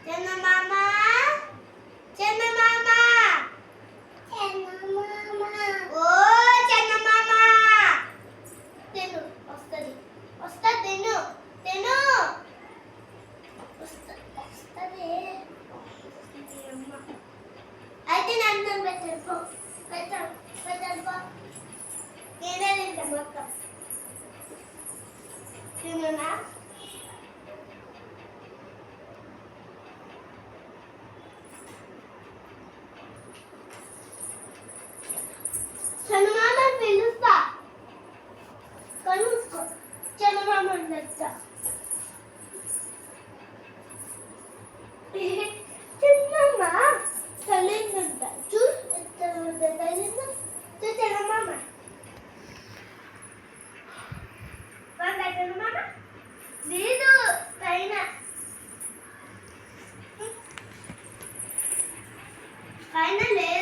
చందమామ చందమామ ఓ చందమామ తిను వస్తది తిను తిను వస్తది అయితే నన్ను పెట్టు పెట్టు నేనే తింటా మొత్తం తినునా చందమామ పిలుస్తా కలుసుకో చందమామ ఉండొచ్చా చందమామ కలిందంట కలిందా చందమామ చందమామ లేదు పైన పైన లేదు